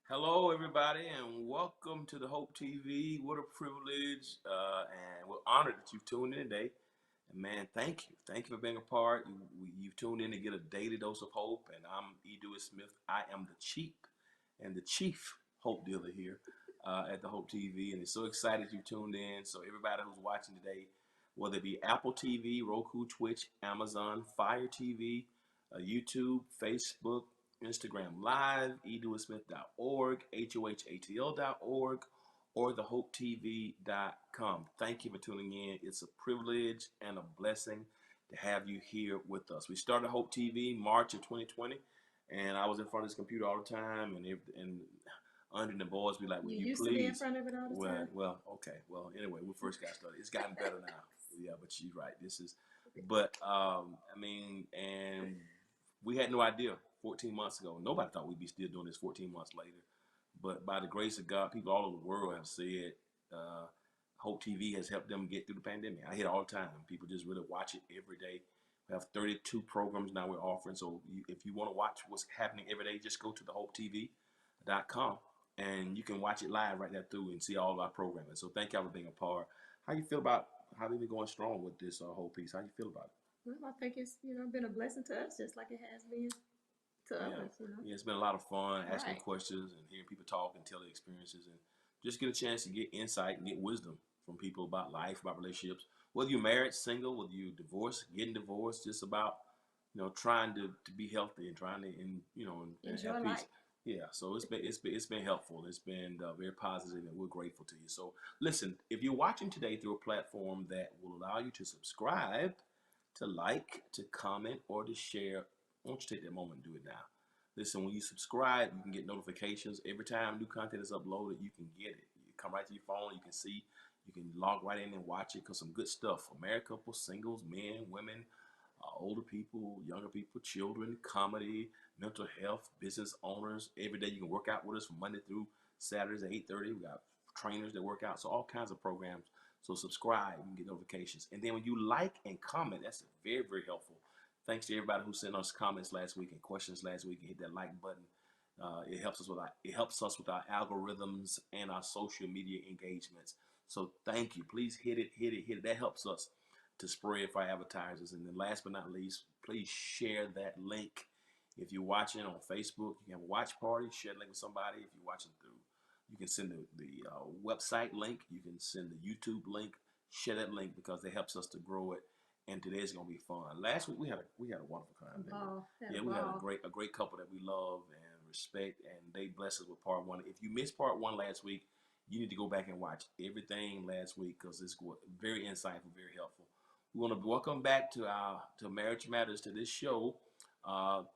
Hello, everybody, and welcome to the Hope TV. What a privilege, and we're honored that you've tuned in today. And man, thank you. Thank you for being a part. You've tuned in to get a daily dose of hope, and I'm E. Dewey Smith. I am the chief hope dealer here at the Hope TV, and it's so excited you tuned in. So everybody who's watching today, whether it be Apple TV, Roku, Twitch, Amazon, Fire TV, YouTube, Facebook, Instagram Live, edewissmith.org, hohatl.org, or thehopetv.com. Thank you for tuning in. It's a privilege and a blessing to have you here with us. We started Hope TV March of 2020, and I was in front of this computer all the time, and under the boys be like, "Will you used please?" to be in front of it all the time. Well, okay. Well, anyway, we first got started. It's gotten better now. Yeah, but she's right. But I mean, and we had no idea 14 months ago. Nobody thought we'd be still doing this 14 months later. But by the grace of God, people all over the world have said Hope TV has helped them get through the pandemic. I hear it all the time. People just really watch it every day. We have 32 programs now we're offering. So if you want to watch what's happening every day, just go to thehopetv.com and you can watch it live right there through and see all of our programming. So thank y'all for being a part. How you feel about how we've been going strong with this whole piece? How you feel about it? Well, I think it's been a blessing to us, just like it has been to others. Yeah, it's been a lot of fun asking Right. questions and hearing people talk and tell their experiences and just get a chance to get insight and get wisdom from people about life, about relationships. Whether you're married, single, whether you divorced, getting divorced, just about trying to be healthy and trying to and Enjoy have peace. life. Yeah, so it's been helpful. It's been very positive, and we're grateful to you. So listen, if you're watching today through a platform that will allow you to subscribe, to like, to comment, or to share, why don't you take that moment and do it now? Listen, when you subscribe, you can get notifications. Every time new content is uploaded, you can get it. You come right to your phone, you can see, you can log right in and watch it because some good stuff for married couples, singles, men, women, older people, younger people, children, comedy, mental health, business owners. Every day you can work out with us from Monday through Saturdays at 8:30. We got trainers that work out, so all kinds of programs. So subscribe, you can get notifications. And then when you like and comment, that's very, very helpful. Thanks to everybody who sent us comments last week and questions last week and hit that like button. It helps us with our algorithms and our social media engagements. So thank you. Please hit it. That helps us to spread for our advertisers. And then last but not least, please share that link. If you're watching on Facebook, you can have a watch party, share the link with somebody. If you're watching through, you can send the website link. You can send the YouTube link. Share that link because it helps us to grow it. And today's gonna be fun. Last week we had a wonderful time. We had a great couple that we love and respect, and they blessed us with part one. If you missed part one last week, you need to go back and watch everything last week because it's very insightful, very helpful. We want to welcome back to Marriage Matters, to this show,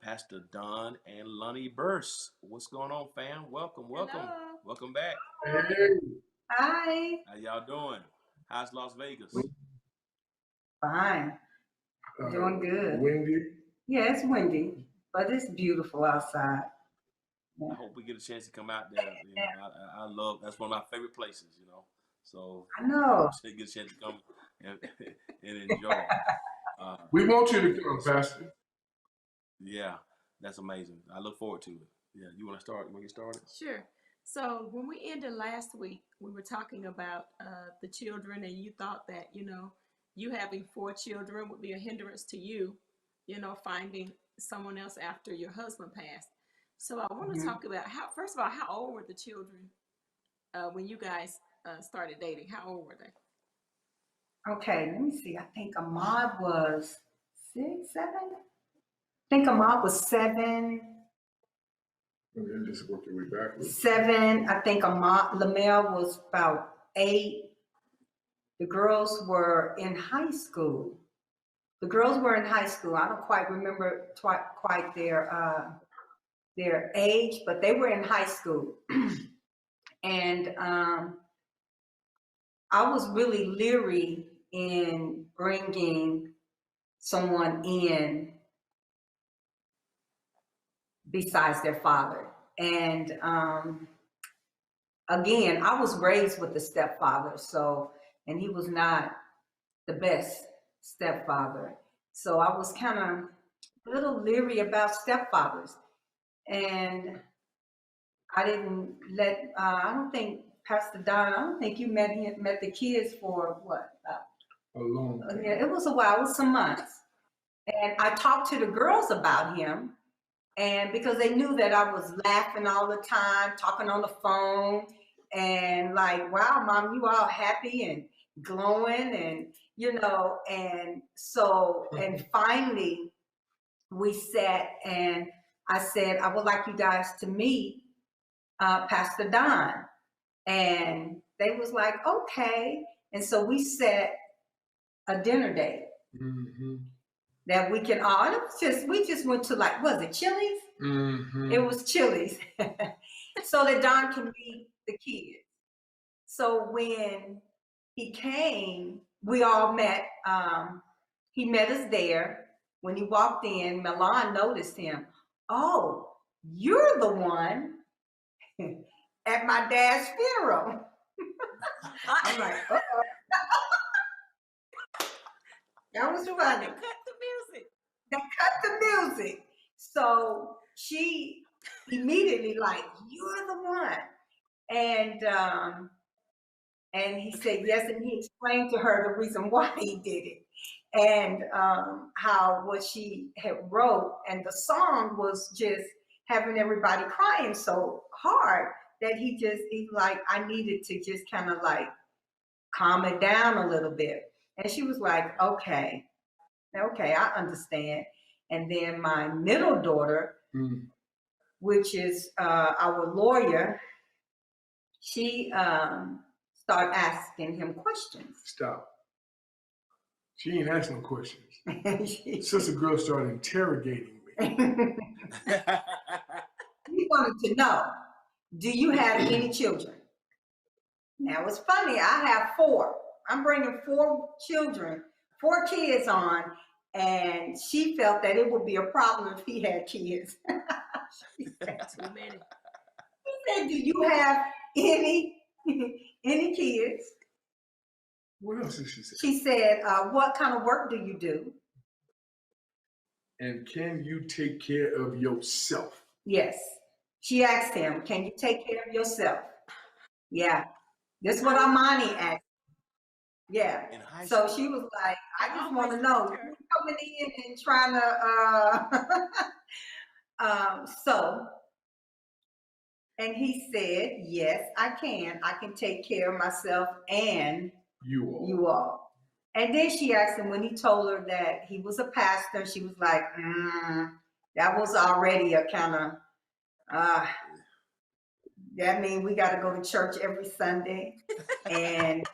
Pastor Don and Lonnie Burse. What's going on, fam? Welcome. Hello. Welcome back. Hey, Hi. How y'all doing? How's Las Vegas? Fine. Doing good. Windy. Yeah, it's windy, but it's beautiful outside. I hope we get a chance to come out there. I love, that's one of my favorite places, So I know. get a chance to come and, and enjoy. We want you to come, Pastor. Yeah, that's amazing. I look forward to it. Yeah, you want to start? You want to get started? Sure. So when we ended last week, we were talking about the children, and you thought that you having 4 children would be a hindrance to you, finding someone else after your husband passed. So I want to talk about first of all, how old were the children when you guys started dating? How old were they? Okay, let me see. I think Ahmad was 6, 7. I think Ahmad was 7. And then just work your way backwards. 7. I think Lamel was about 8. The girls were in high school. I don't quite remember quite their age, but they were in high school. And I was really leery in bringing someone in besides their father. And again, I was raised with a stepfather, so, and he was not the best stepfather. So I was kind of a little leery about stepfathers. And I didn't let, I don't think, Pastor Don, I don't think you met the kids for what? A long time. Yeah, it was a while, it was some months. And I talked to the girls about him, and because they knew that I was laughing all the time, talking on the phone, and like, wow, Mom, you all happy and glowing, and you know, and so, and finally we sat and I said, I would like you guys to meet Pastor Don. And they was like, okay. And so we set a dinner date Mm-hmm. that we can all, and it was just, we just went to like, was it Chili's? Mm-hmm. It was Chili's. So that Don can meet the kids. So when he came, we all met, he met us there. When he walked in, Milan noticed him. Oh, you're the one at my dad's funeral. I'm like, uh-oh. That was funny. Cut the music. They cut the music. So she immediately like, you're the one. And he said yes, and he explained to her the reason why he did it. And how what she had wrote, and the song was just having everybody crying so hard that he's like, I needed to just kind of like calm it down a little bit. And she was like, okay, I understand. And then my middle daughter, which is our lawyer, she started asking him questions. Stop. She ain't asking no questions. She Sister girl started interrogating me. he wanted to know, do you have any children? Now it's funny, I have 4. I'm bringing 4 kids on, and she felt that it would be a problem if he had kids. She said, Too many. he said, do you have any kids? What else did she say? She said, what kind of work do you do? And can you take care of yourself? Yes. She asked him, can you take care of yourself? Yeah. This is what Armani asked. Yeah. So she was like, I just want to know, you coming in and trying to, so, and he said, yes, I can. I can take care of myself and you all. And then she asked him when he told her that he was a pastor, she was like, that was already a kind of, that means we got to go to church every Sunday. And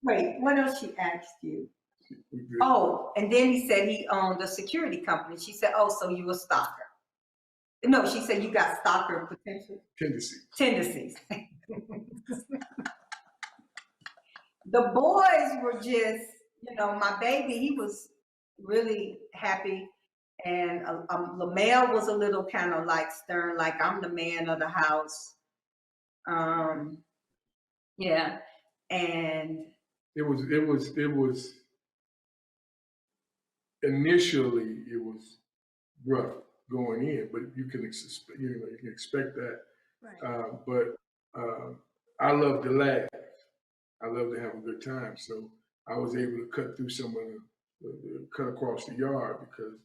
wait, what else she asked you? Oh, and then he said he owned a security company. She said, oh, so you a stalker. No, she said you got stalker potential. Tendencies. The boys were just, you know, my baby, he was really happy. And Lamel was a little kind of like stern, like I'm the man of the house. Yeah. And it was initially it was rough going in, but you can expect that. Right. But I love to laugh. I love to have a good time. So I was able to cut through some of the cut across the yard because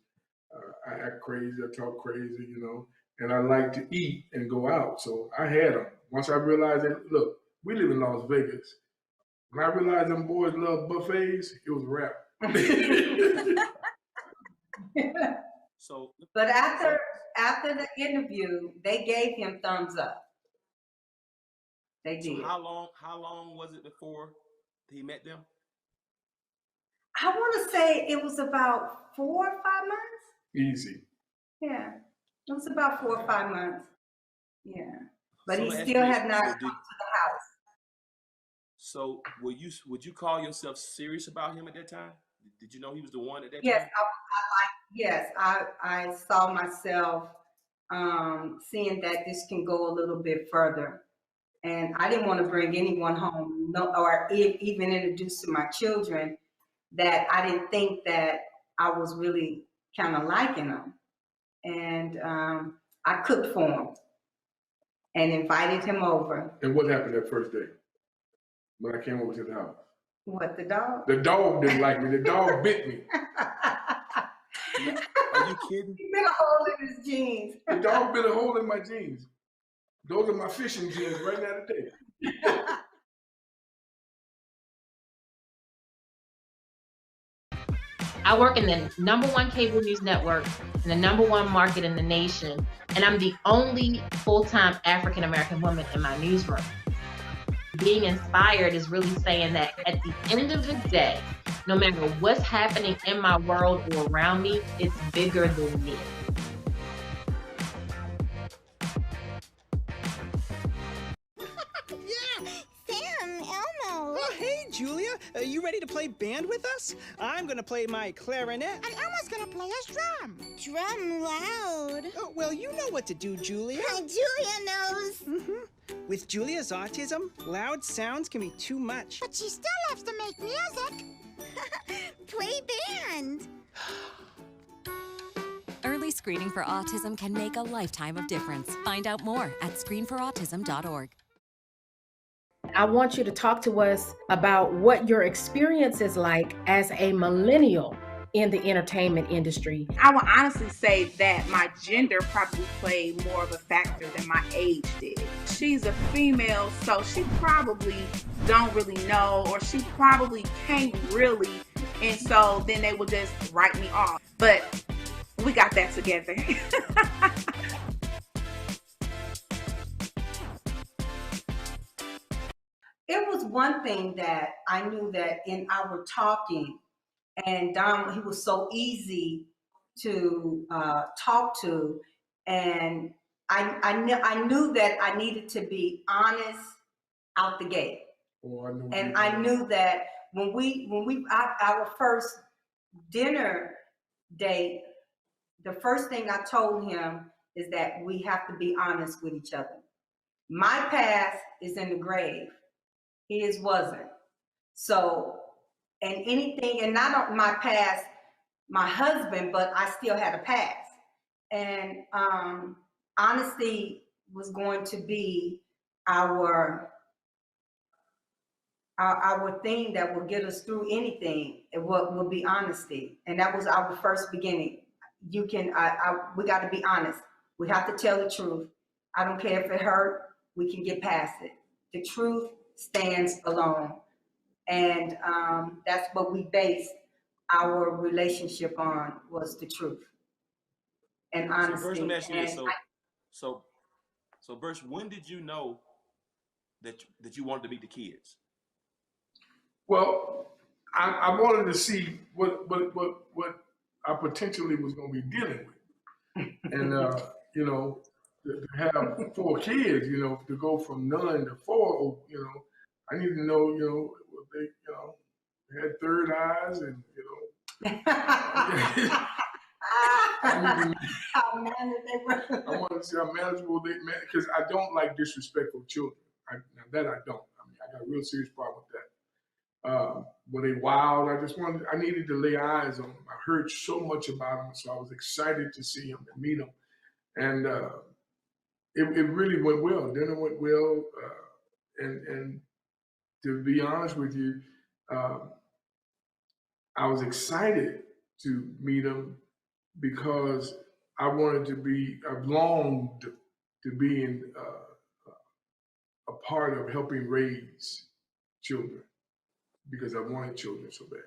I act crazy, I talk crazy, you know, and I like to eat and go out. So I had them. Once I realized that, look, we live in Las Vegas. When I realized them boys love buffets, it was a wrap. So, but after the interview, they gave him thumbs up. They did. So how long was it before he met them? I want to say it was about 4 or 5 months. Easy. Yeah, it was about 4 or 5 months. Yeah, but So he ask still me, had not so come to the house. So would you call yourself serious about him at that time? Did you know he was the one at that Yes, time? yes, I saw myself seeing that this can go a little bit further. And I didn't want to bring anyone home, no, or even introduce to my children that I didn't think that I was really kind of liking them. And I cooked for him and invited him over. And what happened that first day when I came over to the house? What, the dog? The dog didn't like me. The dog bit me. Are you kidding? He bit a hole in his jeans. The dog bit a hole in my jeans. Those are my fishing jeans right now today. I work in the #1 cable news network in the #1 market in the nation, and I'm the only full-time African-American woman in my newsroom. Being inspired is really saying that at the end of the day, no matter what's happening in my world or around me, it's bigger than me. Sam, Elmo. Oh, hey, Julia. You ready to play band with us? I'm going to play my clarinet. And Elmo's gonna play his drum. Drum loud. Oh, well, you know what to do, Julia. Julia knows. With Julia's autism, loud sounds can be too much. But she still loves to make music. Play band. Early screening for autism can make a lifetime of difference. Find out more at screenforautism.org. I want you to talk to us about what your experience is like as a millennial in the entertainment industry. I would honestly say that my gender probably played more of a factor than my age did. She's a female, so she probably don't really know, or she probably can't really, and so then they would just write me off. But we got that together. It was one thing that I knew that in our talking, and Don, he was so easy to talk to, and I knew that I needed to be honest out the gate. And I knew that when our first dinner date, the first thing I told him is that we have to be honest with each other. My past is in the grave. His wasn't. So, and anything, and not my past, my husband, but I still had a past. And honesty was going to be our thing that will get us through anything. And what will be honesty. And that was our first beginning. We got to be honest. We have to tell the truth. I don't care if it hurt, we can get past it. The truth stands alone. And that's what we based our relationship on, was the truth and honesty. So Birch, when did you know that you wanted to meet the kids? Well, I wanted to see what I potentially was going to be dealing with. And, you know, to have 4 kids, you know, to go from none to 4, you know, I need to know, you know, they, you know, they had third eyes, and, you know. How manageable they were. I want to see how manageable they, because I don't like disrespectful children. Now that I don't. I mean, I got a real serious problem with that. Were they wild? I needed to lay eyes on them. I heard so much about them, so I was excited to see them and meet them. And it really went well. Dinner went well. And to be honest with you, I was excited to meet them because I've longed to be in a part of helping raise children, because I wanted children so bad.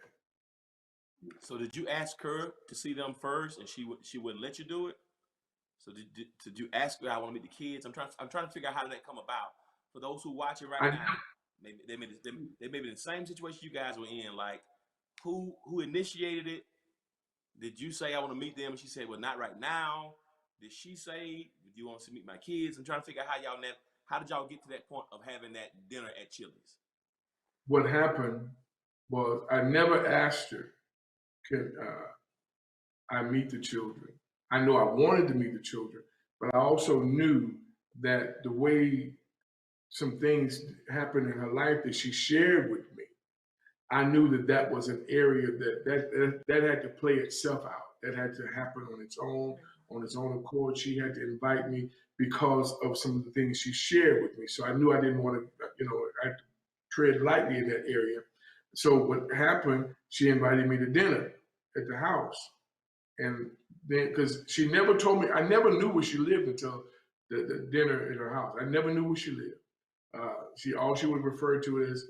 So did you ask her to see them first, and she wouldn't let you do it? So did you ask her, I want to meet the kids? I'm trying to figure out how did that come about. For those who watch it right now, maybe they may be in the same situation you guys were in. Like, who initiated it? Did you say I want to meet them? And she said, well, not right now. Did she say, do you want to meet my kids? I'm trying to figure out how did y'all get to that point of having that dinner at Chili's? what happened was I never asked her, can I meet the children? I know I wanted to meet the children, but I also knew that the way some things happened in her life that she shared with me, I knew that that was an area that had to play itself out. That had to happen on its own accord. She had to invite me because of some of the things she shared with me. So I knew I didn't want to, I had to tread lightly in that area. So what happened, she invited me to dinner at the house. And then, because she never told me, I never knew where she lived until the dinner at her house. I never knew where she lived. All she would refer to it as,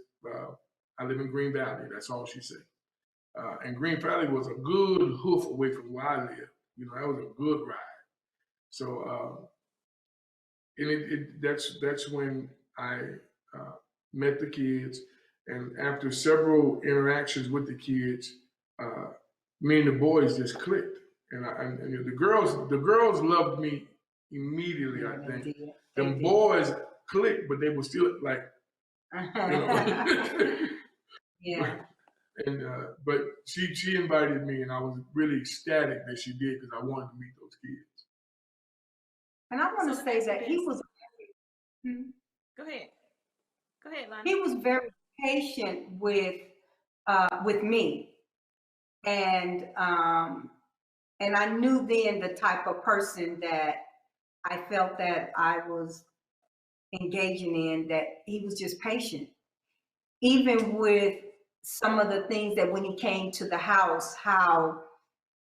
I live in Green Valley. That's all she said. And Green Valley was a good hoof away from where I live. That was a good ride. So, and that's when I met the kids. And after several interactions with the kids, me and the boys just clicked. And the girls loved me immediately, I think. The boys clicked, but they were still like, Yeah. And but she invited me, and I was really ecstatic that she did because I wanted to meet those kids. And I want to say that he was. Go ahead, Lonnie. He was very patient with me, and I knew then the type of person that I felt that I was engaging in. That he was just patient, even with some of the things that when he came to the house, how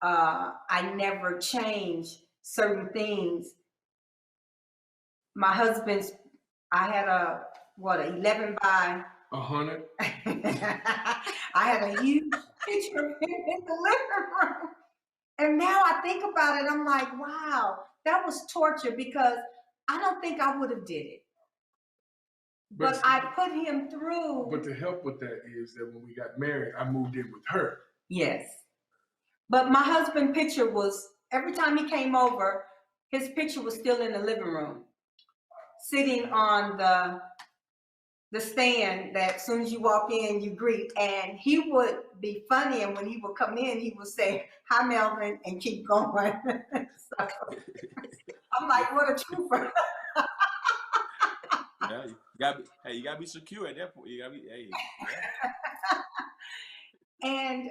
I never changed certain things. My husband's, I had a 11 by 100. I had a huge picture of him in the living room. And now I think about it, I'm like, wow, that was torture because I don't think I would have did it. But I put him through. But the help with that is that when we got married, I moved in with her. Yes. But my husband's picture was, every time he came over, his picture was still in the living room, sitting on the stand that as soon as you walk in, you greet. And he would be funny. And when he would come in, he would say, "Hi, Melvin," and keep going. So, I'm like, what a trooper. Yeah, you gotta be secure at that point. You gotta be, hey. Yeah. And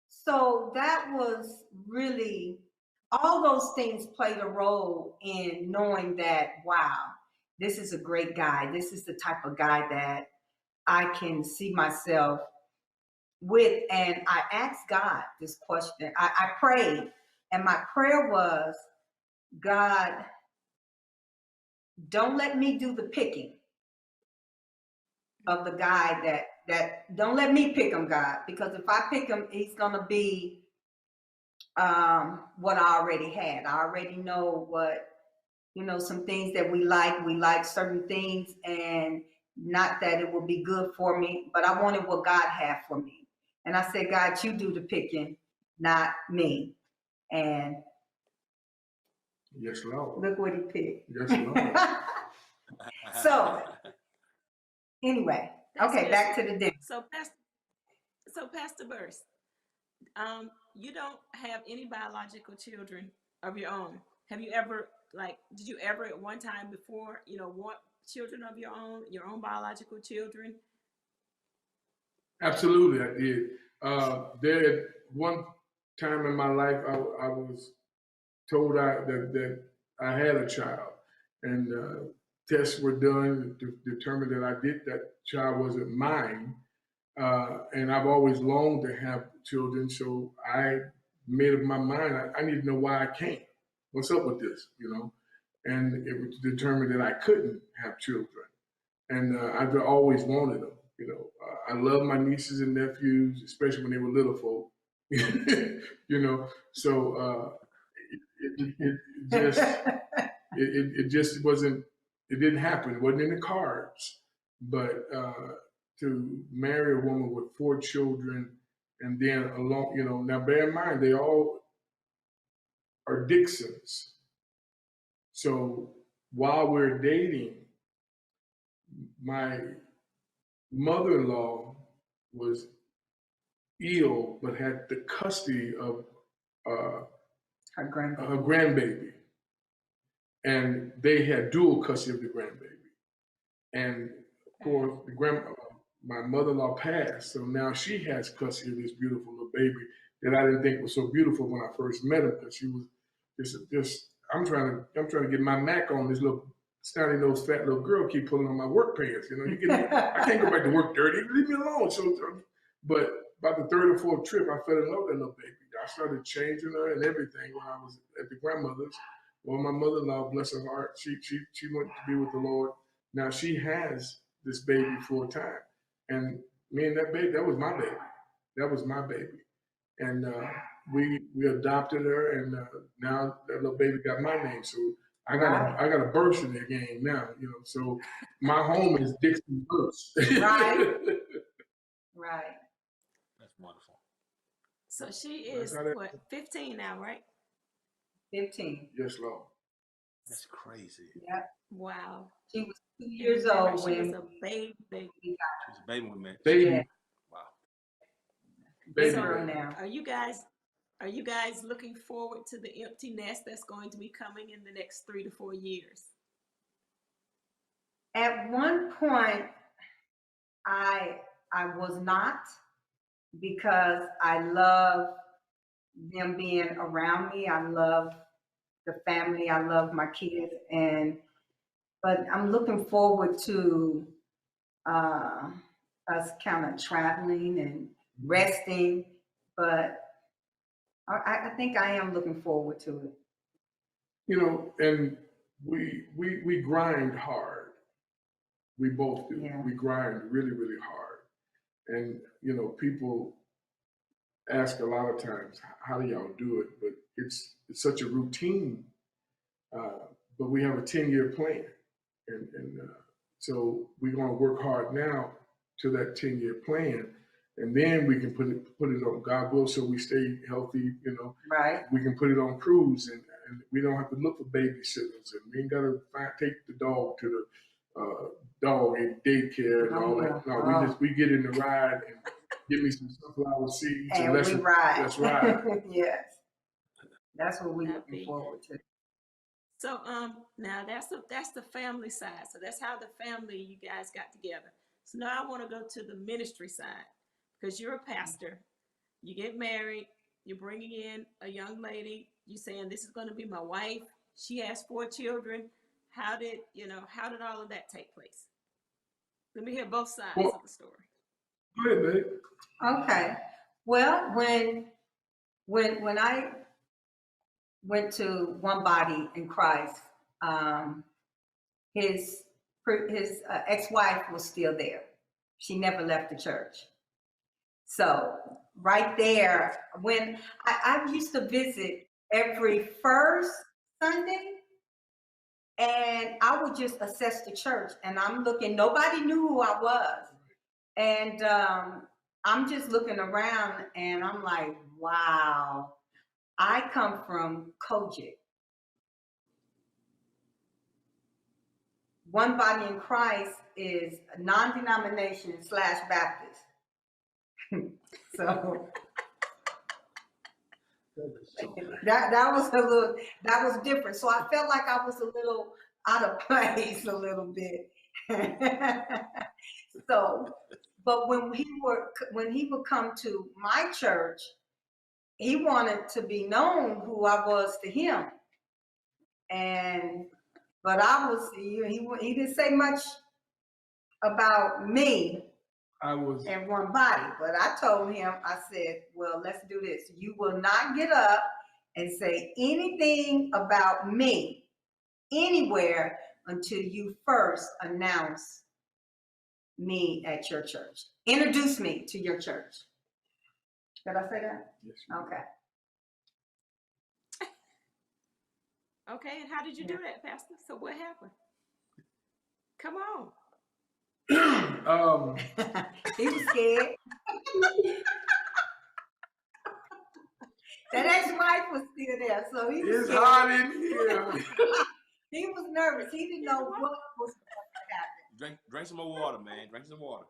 so that was really, all those things played a role in knowing that, wow, this is a great guy. This is the type of guy that I can see myself with. And I asked God this question. I prayed, and my prayer was, God, don't let me do the picking of the guy that don't let me pick him, God, because if I pick him, he's gonna be what I already had. I already know what, some things that we like certain things, and not that it will be good for me, but I wanted what God had for me. And I said, God, you do the picking, not me. And yes, Lord. Look what he picked. Yes, Lord. So anyway, okay, back to the dinner. So Pastor Burst, you don't have any biological children of your own. Have you ever, did you ever at one time before, want children of your own biological children? Absolutely, I did. There, one time in my life, I was told that I had a child, and tests were done to determine that child wasn't mine. And I've always longed to have children, so I made up my mind. I need to know why I can't. What's up with this, And it was determined that I couldn't have children, and I've always wanted them. I love my nieces and nephews, especially when they were little folk. So it just wasn't. It didn't happen. It wasn't in the cards. But to marry a woman with 4 children, and then along, now bear in mind they all are Dixons. So while we're dating, my mother-in-law was ill, but had the custody of Her grandbaby. her grandbaby, and they had dual custody of the grandbaby. And of course, my mother-in-law passed, so now she has custody of this beautiful little baby that I didn't think was so beautiful when I first met her, because she was just. I'm trying to get my Mac on. This little snotty nose fat little girl keep pulling on my work pants. You know, I can't go back to work dirty. Leave me alone. So, but by the third or fourth trip, I fell in love with that little baby. I started changing her and everything when I was at the grandmother's. Well, my mother-in-law, bless her heart, she went to be with the Lord. Now she has this baby full time, and me and that baby, that was my baby. That was my baby, and we adopted her, and now that little baby got my name. So I got a burst in the game now, you know. So my home is Dixon Burst. Right. Right. That's wonderful. So she is what, 15 now, right? 15. Yes, Lord. That's crazy. Yeah. Wow. She was 2 years old She when was a baby. She was a baby when we met. Baby. Yeah. Wow. Baby. So now. Are you guys looking forward to the empty nest that's going to be coming in the next 3 to 4 years? At one point, I was not, because I love them being around me. I love the family. I love my kids, but I'm looking forward to us kind of traveling and resting. But I think I am looking forward to it. You know, and we grind hard. We both do. Yeah. We grind really, really hard. And, you know, people ask a lot of times, how do y'all do it? But it's such a routine. But we have a 10-year plan. And so we're going to work hard now to that 10-year plan. And then we can put it on, God will, so we stay healthy, you know. Right. We can put it on cruise, and we don't have to look for babysitters, and we ain't got to take the dog to the dog in daycare and all that. No, we get in the ride and give me some sunflower seeds and we ride. Let's ride. Yes. That's what we're looking forward to. So now that's the family side. So that's how the family, you guys got together. So now I want to go to the ministry side, because you're a pastor. You get married, you're bringing in a young lady, you saying this is going to be my wife. She has 4 children. How did all of that take place? Let me hear both sides of the story. Go ahead, babe. Okay. Well, when I went to One Body in Christ, his ex-wife was still there. She never left the church. So right there, when I used to visit every first Sunday, and I would just assess the church, and I'm looking, nobody knew who I was. And I'm just looking around, and I'm like, wow, I come from Kojic. One Body in Christ is a non-denomination / Baptist. So that was different. So I felt like I was a little out of place a little bit. So, but when he would come to my church, he wanted to be known who I was to him. But I was, he didn't say much about me and One Body. But I told him, I said, well, let's do this. You will not get up and say anything about me anywhere until you first announce me at your church. Introduce me to your church. Did I say that? Yes. Okay. Okay, and how did you do that, Pastor? So what happened? Come on. He was scared. That ex-wife was still there, so he was It's scared. hot in here. He was nervous. He didn't know what was going to happen. Drink some more water, man. Drink some water.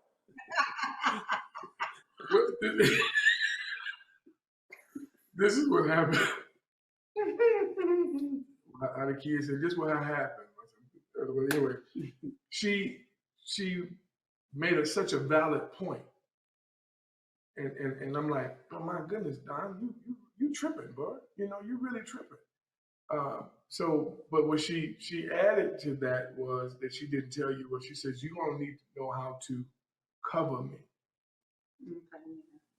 This is what happened. How the kids said, this is what happened. Well, anyway, she made such a valid point. And I'm like, oh my goodness, Don, you tripping, bud. You know, you really tripping. But what she added to that was that she didn't tell you what she says, you're gonna need to know how to cover me.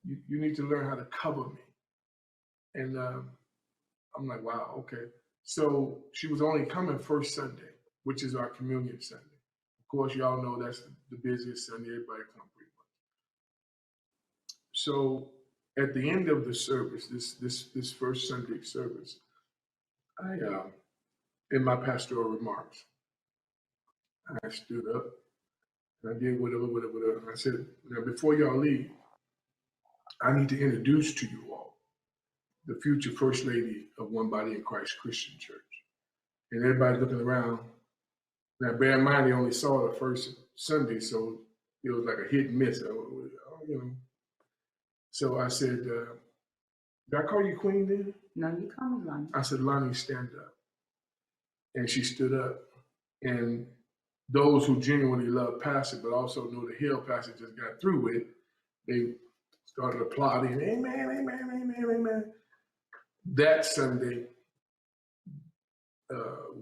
You need to learn how to cover me. And I'm like, wow, okay. So she was only coming first Sunday, which is our communion Sunday. Of course, y'all know that's the busiest Sunday, everybody comes pretty much. So at the end of the service, this first Sunday service, I in my pastoral remarks, I stood up and I did whatever. And I said, now before y'all leave, I need to introduce to you all the future First Lady of One Body in Christ Christian Church. And everybody looking around. Now, bear in mind, they only saw the first Sunday, so it was like a hit and miss. You know. So I said, did I call you Queen then? No, you call me Lonnie. I said, Lonnie, stand up. And she stood up. And those who genuinely love Pastor, but also know the Hill Pastor just got through with, they started applauding, amen, amen, amen, amen. That Sunday,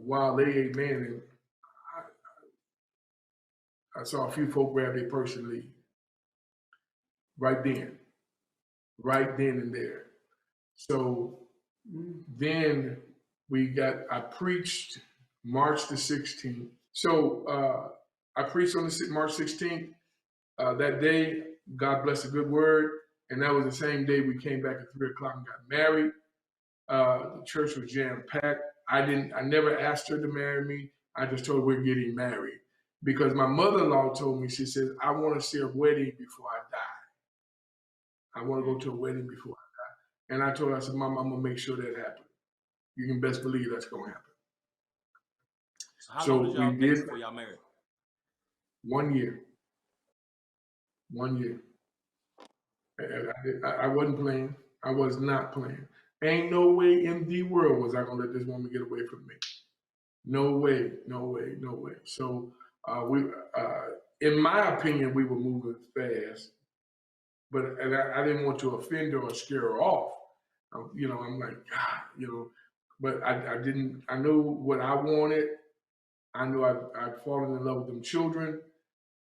while they amen, I saw a few folk grab their purse and leave. Right then and there. So then I preached March the 16th. So I preached on March 16th. That day, God bless the good word. And that was the same day we came back at 3 o'clock and got married. The church was jam-packed. I never asked her to marry me. I just told her we're getting married. Because my mother-in-law told me, she said, I want to see a wedding before I die. I want to go to a wedding before I die. And I told her, I said, Mom, I'm going to make sure that happens. You can best believe that's going to happen. So how long did y'all date before y'all married? 1 year. 1 year. I wasn't playing. I was not playing. Ain't no way in the world was I going to let this woman get away from me. No way, no way, no way. So in my opinion, we were moving fast, but I didn't want to offend her or scare her off. You know, I'm like, God, you know, but I knew what I wanted. I knew I'd fallen in love with them children,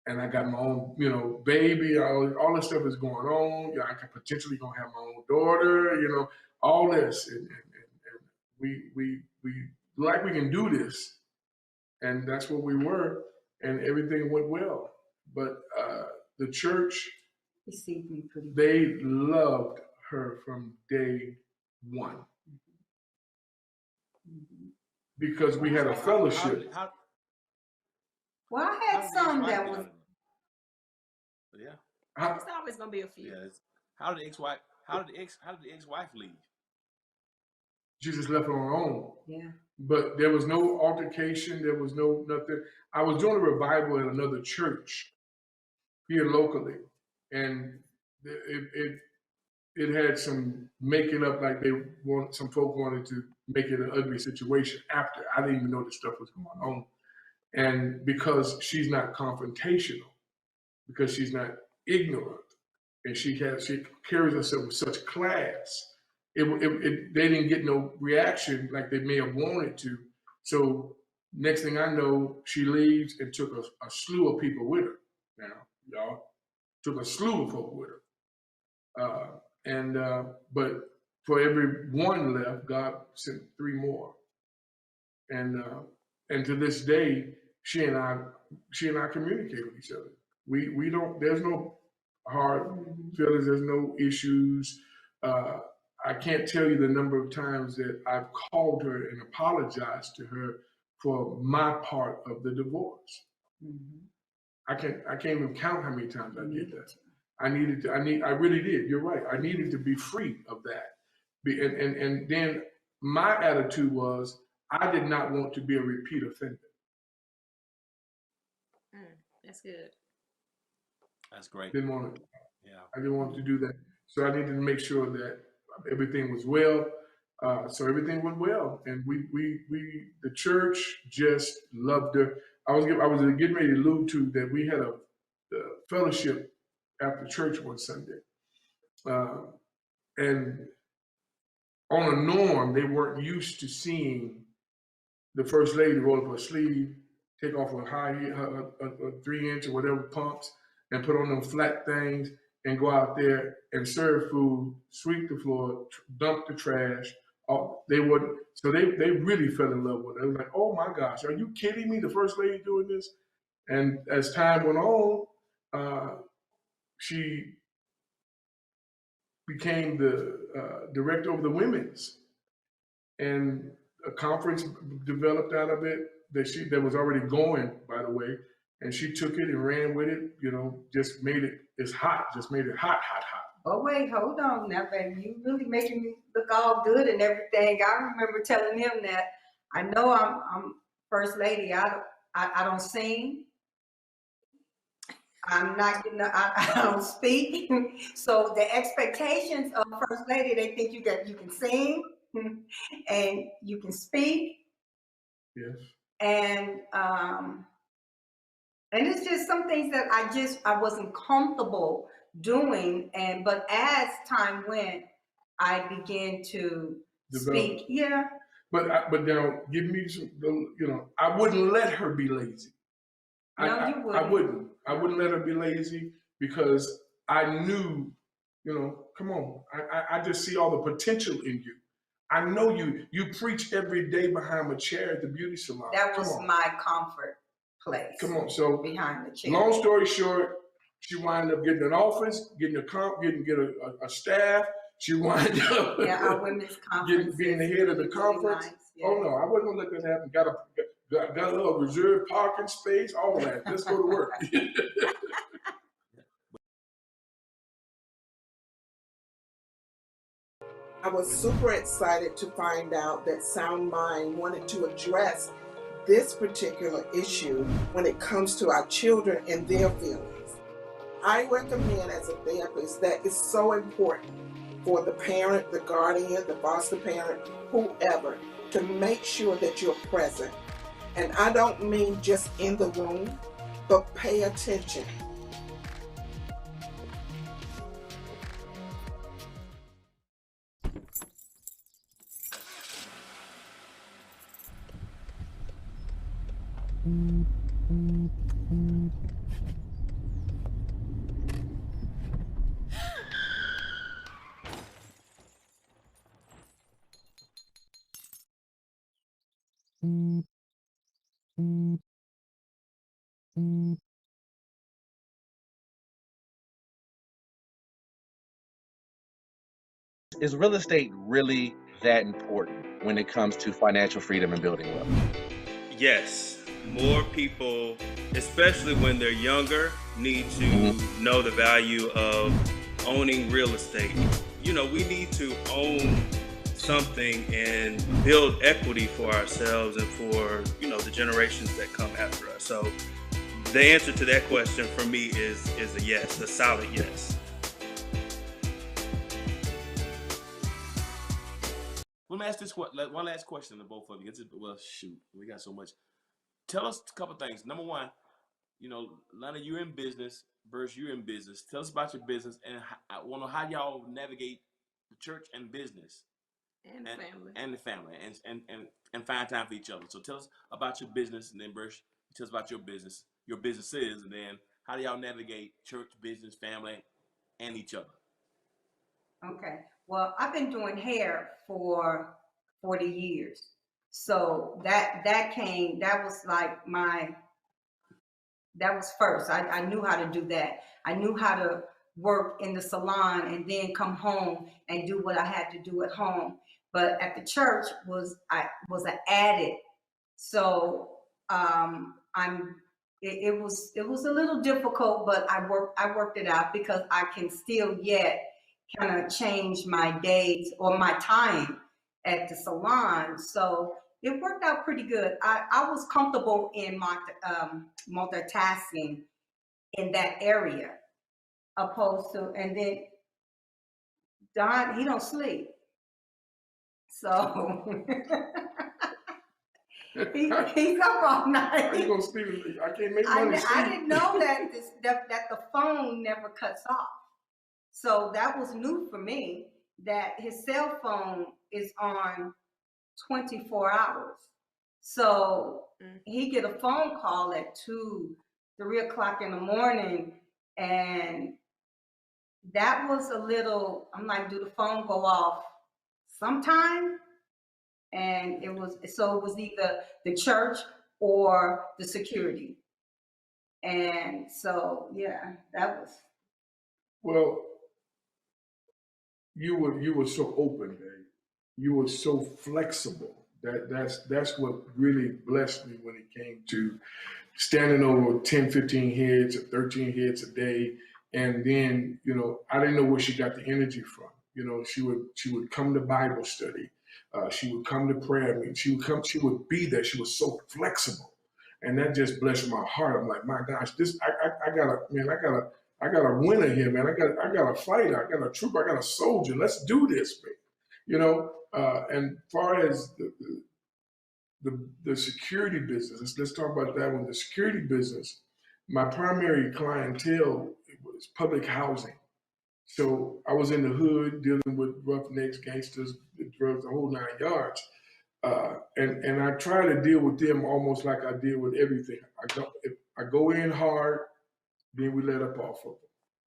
and I got my own, you know, baby. All this stuff is going on. You know, I could potentially gonna have my own daughter. You know, all this, and we like we can do this, and that's what we were, and everything went well. But the church, they loved her from day one. Because we had a fellowship. Well, I had some that was. Yeah. It's always gonna be a few. Yeah. How did the ex-wife leave? She just left on her own. Yeah. But there was no altercation. There was no nothing. I was doing a revival at another church here locally, and it had some making up, like some folk wanted to make it an ugly situation after. I didn't even know this stuff was going on. And because she's not confrontational, because she's not ignorant, and she carries herself with such class, they didn't get no reaction like they may have wanted to. So next thing I know, she leaves and took a slew of people with her. Now, y'all, took a slew of folk with her. But for every one left, God sent 3 more. And to this day, she and I communicate with each other. We don't. There's no hard feelings. There's no issues. I can't tell you the number of times that I've called her and apologized to her for my part of the divorce. I can't even count how many times I did that. I really did. You're right. I needed to be free of that. And then my attitude was, I did not want to be a repeat offender. That's good. That's great. Didn't want to. Yeah. I didn't want to do that. So I needed to make sure that everything was well. So everything went well, and the church just loved her. I was getting ready to allude to that we had a fellowship after church one Sunday, and on a norm, they weren't used to seeing the first lady roll up her sleeve, take off her high heel, a 3-inch or whatever pumps, and put on them flat things and go out there and serve food, sweep the floor, dump the trash. They wouldn't. So they really fell in love with it. They was like, oh my gosh, are you kidding me? The first lady doing this? And as time went on, she became the director of the women's, and a conference developed out of it that was already going, by the way, and she took it and ran with it. Just made it. It's hot. Just made it hot. Oh wait, hold on now, baby. You really making me look all good and everything. I remember telling him that I know I'm first lady. I don't sing. I'm not getting. I don't speak. So the expectations of first lady, they think you can sing and you can speak. Yes. And it's just some things that I wasn't comfortable doing, but as time went, I began to speak. Yeah. But now give me some. I wouldn't let her be lazy. No, you wouldn't. I wouldn't let her be lazy because I knew, come on. I just see all the potential in you. I know you preach every day behind a chair at the beauty salon. That was my comfort place. Come on. So behind the chair. Long story short, she wound up getting an office, getting a staff. She wound up our women's conference, being the head of the conference. Nice, yeah. Oh no, I wasn't gonna let that happen. Got a little reserved parking space, all that. Let's go to work. I was super excited to find out that Sound Mind wanted to address this particular issue when it comes to our children and their feelings. I recommend as a therapist that it's so important for the parent, the guardian, the foster parent, whoever, to make sure that you're present. And I don't mean just in the room, but pay attention. Is real estate really that important when it comes to financial freedom and building wealth? Yes, more people, especially when they're younger, need to know the value of owning real estate. We need to own something and build equity for ourselves and for, the generations that come after us. So the answer to that question for me is a yes, a solid yes. Let me ask this one last question to both of you. Well, shoot, we got so much. Tell us a couple things. Number one, Lana, you're in business. Bursch, you're in business. Tell us about your business, and I want to know how y'all navigate the church and business, and family, and the family, and find time for each other. So tell us about your business, and then Bursch, tell us about your businesses, and then how do y'all navigate church, business, family, and each other? Okay. Well, I've been doing hair for 40 years. So that was first. I knew how to do that. I knew how to work in the salon and then come home and do what I had to do at home. But at the church was an added. So it was a little difficult, but I worked it out because I can still yet kind of change my days or my time at the salon. So it worked out pretty good. I was comfortable in multitasking in that area. opposed to, and then Don, he don't sleep. So he's up all night. How you gonna sleep? I can't make money sleep. I didn't know that that the phone never cuts off. So that was new for me, that his cell phone is on 24 hours. So he get a phone call at 2, 3 o'clock in the morning, and that was a little, I'm like, do the phone go off sometime? And it was either the church or the security. And so, yeah, that was. Well, you were so open, Dave. You were so flexible. That's what really blessed me when it came to standing over 10, 15 heads or 13 heads a day. And then, I didn't know where she got the energy from. She would come to Bible study. She would come to prayer meeting. She would be there. She was so flexible. And that just blessed my heart. I'm like, my gosh, I got a winner here, man. I got a fighter. I got a trooper. I got a soldier. Let's do this, man. And far as the security business, let's talk about that one. The security business, my primary clientele was public housing. So I was in the hood dealing with roughnecks, gangsters, drugs, the whole 9 yards. And I try to deal with them almost like I deal with everything. I go in hard, then we let up off of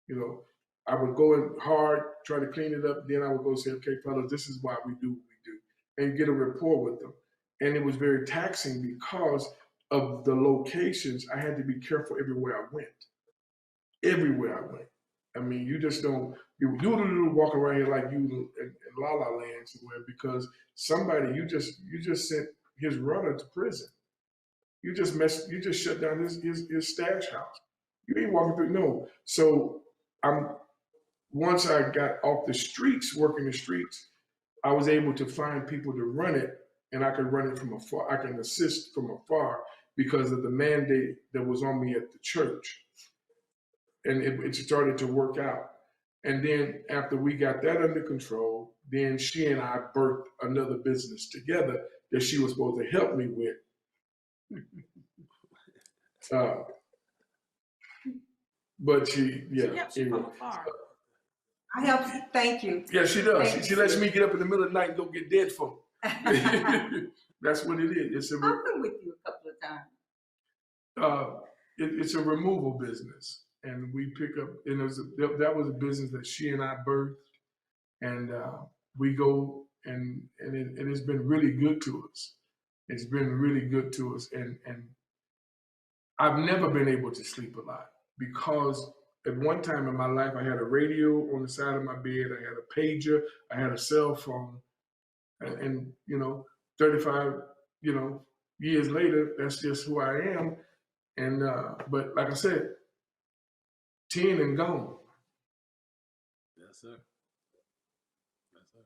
them. I would go in hard, try to clean it up, then I would go say, okay, fellas, this is why we do what we do, and get a rapport with them. And it was very taxing because of the locations. I had to be careful everywhere I went. Everywhere I went. I mean, you just don't, you walk around here like you in La La Land somewhere, because somebody, you just sent his runner to prison. You just shut down his stash house. You ain't walking through, no. So once I got off the streets, working the streets, I was able to find people to run it, and I could run it from afar. I can assist from afar because of the mandate that was on me at the church. And it started to work out. And then after we got that under control, then she and I birthed another business together that she was supposed to help me with. But she helps you from afar. I help you. Thank you. Yeah, she does. She lets me get up in the middle of the night and go get dead folk. That's what it is. I've been with you a couple of times. It's a removal business. And we pick up, and that was a business that she and I birthed, and we go, and it's been really good to us. It's been really good to us, and I've never been able to sleep a lot, because at one time in my life I had a radio on the side of my bed, I had a pager, I had a cell phone, and 35 years later, that's just who I am. And but like I said, 10 and gone. Yes, sir. Yes, sir.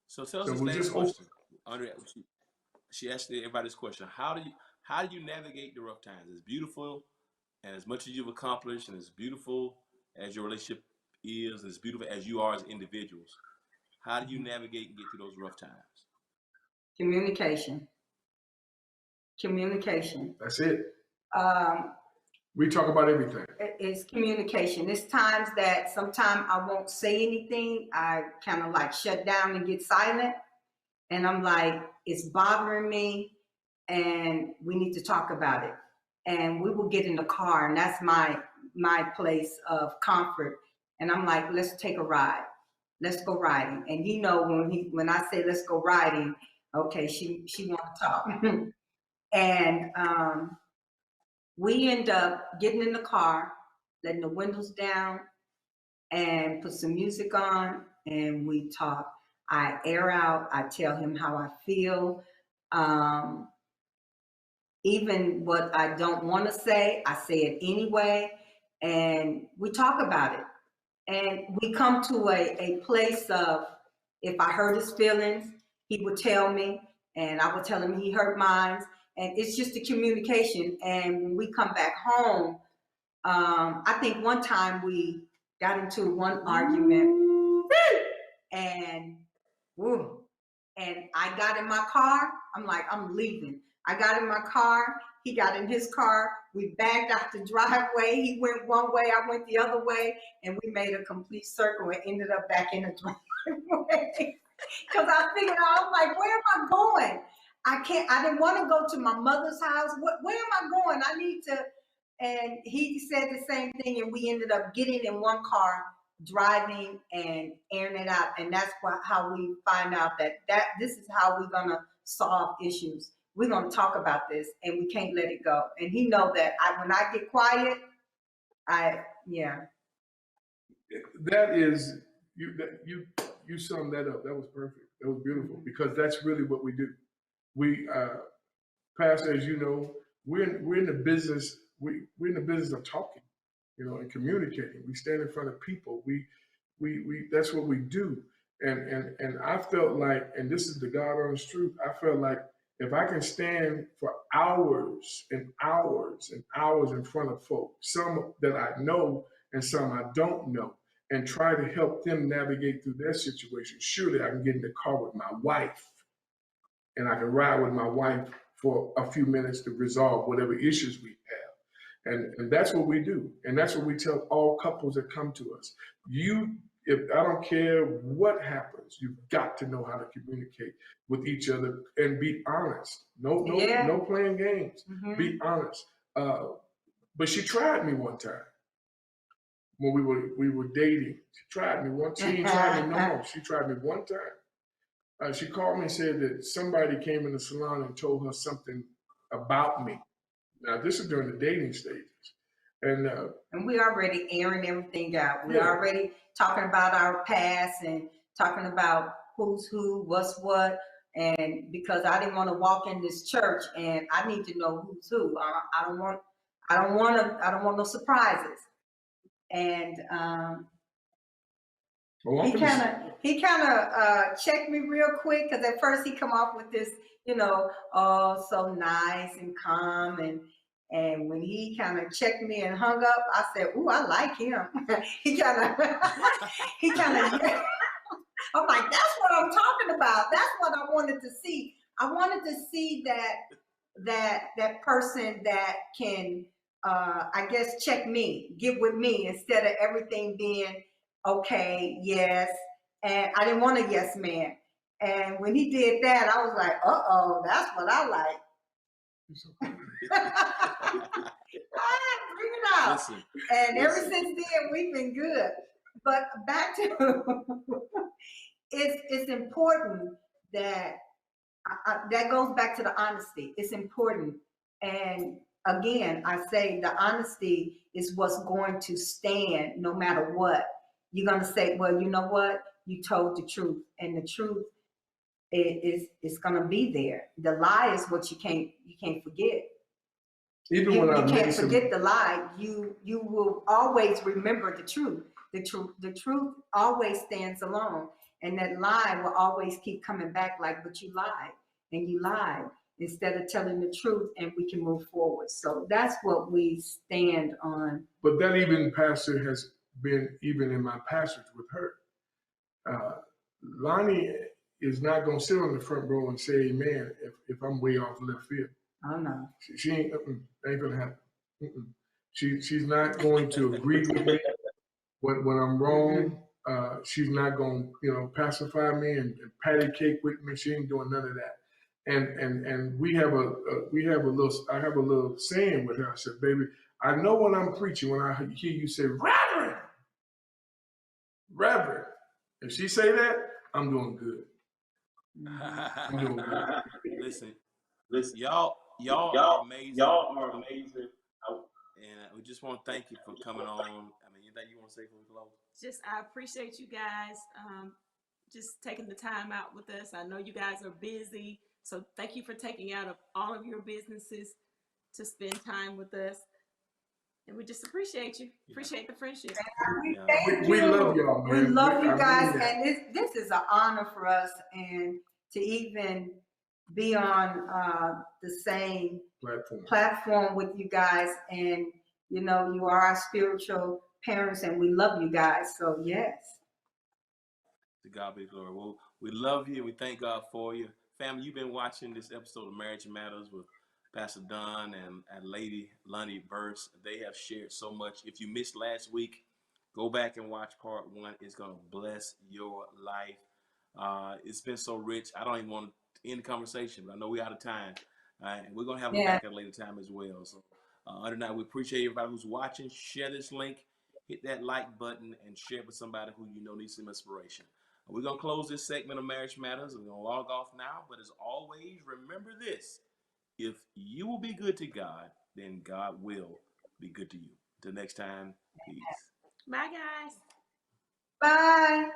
So tell us this next question. Andrea, she asked everybody this question. How do you navigate the rough times? It's beautiful, and as much as you've accomplished, and as beautiful as your relationship is, as beautiful as you are as individuals, how do you navigate and get through those rough times? Communication. That's it. We talk about everything. It's communication. It's times that sometimes I won't say anything. I kind of like shut down and get silent. And I'm like, it's bothering me, and we need to talk about it. And we will get in the car, and that's my place of comfort. And I'm like, let's take a ride. Let's go riding. And when I say let's go riding, okay, she want to talk. And we end up getting in the car, letting the windows down, and put some music on, and we talk. I air out, I tell him how I feel. Even what I don't want to say, I say it anyway, and we talk about it. And we come to a place of, if I hurt his feelings, he would tell me, and I would tell him he hurt mine. And it's just a communication. And when we come back home, I think one time we got into one argument, and I got in my car. I'm like, I'm leaving. I got in my car. He got in his car. We backed out the driveway. He went one way, I went the other way, and we made a complete circle and ended up back in the driveway. Because I figured out, I'm like, where am I going? I didn't want to go to my mother's house. Where am I going? I need to. And he said the same thing, and we ended up getting in one car, driving and airing it out. And that's how we find out that this is how we're gonna solve issues. We're gonna talk about this, and we can't let it go. And he know that when I get quiet, That is you summed that up. That was perfect. That was beautiful, because that's really what we do. We, Pastor, as you know, we're in the business. We're in the business of talking, and communicating. We stand in front of people. We that's what we do. And I felt like, and this is the God honest truth, I felt like if I can stand for hours and hours and hours in front of folks, some that I know and some I don't know, and try to help them navigate through their situation, surely I can get in the car with my wife, and I can ride with my wife for a few minutes to resolve whatever issues we have. And that's what we do. And that's what we tell all couples that come to us. If I don't care what happens, you've got to know how to communicate with each other and be honest. No playing games. Mm-hmm. Be honest. But she tried me one time when we were dating. She tried me one time. She didn't try me no more. She tried me one time. She called me and said that somebody came in the salon and told her something about me. Now, this is during the dating stages. And we already airing everything out. We're already talking about our past and talking about who's who, what's what. And because I didn't want to walk in this church, and I need to know who's who. I don't want no surprises. And he kind of checked me real quick, because at first he come off with this, oh, so nice and calm, and when he kind of checked me and hung up, I said, "Ooh, I like him." he kind of, I'm like, that's what I'm talking about. That's what I wanted to see. I wanted to see that person that can, I guess, check me, get with me, instead of everything being okay, yes. And I didn't want a yes man. And when he did that, I was like, uh-oh, that's what I like. Bring it out. Listen. Ever since then, we've been good. But back to, it's important that, that goes back to the honesty. It's important. And again, I say the honesty is what's going to stand no matter what. You're going to say, well, you know what? You told the truth. And the truth is going to be there. The lie is what you can't forget. Even you can't forget the lie. You will always remember the truth. The truth always stands alone. And that lie will always keep coming back like, but you lied. And you lied instead of telling the truth, and we can move forward. So that's what we stand on. But that even, Pastor, has been even in my passage with her. Lonnie is not going to sit on the front row and say amen if I'm way off left field. Oh, no. She ain't going to happen. She's not going to agree with me when I'm wrong. She's not going to, pacify me and patty cake with me. She ain't doing none of that. And we have I have a little saying with her. I said, baby, I know when I'm preaching, when I hear you say, Reverend. If she say that, I'm doing good. I'm doing good. Listen, y'all are amazing. Y'all are amazing. And we just want to thank you for coming on. I mean, anything you want to say before we close? I appreciate you guys just taking the time out with us. I know you guys are busy, so thank you for taking out of all of your businesses to spend time with us. And we just appreciate you. Appreciate the friendship. We love y'all, man. We love you guys, and this is an honor for us, and to even be on the same platform with you guys. And you are our spiritual parents, and we love you guys. So yes. To God be the glory. Well, we love you. We thank God for you. Family, you've been watching this episode of Marriage Matters with Pastor Don and Lady Lonnie Burse. They have shared so much. If you missed last week, go back and watch part 1. It's going to bless your life. It's been so rich. I don't even want to end the conversation, but I know we're out of time. And we're going to have it back at a later time as well. So, other than that, we appreciate everybody who's watching. Share this link, hit that like button, and share it with somebody who you know needs some inspiration. We're going to close this segment of Marriage Matters. We're going to log off now. But as always, remember this. If you will be good to God, then God will be good to you. Until next time, peace. Bye, guys. Bye.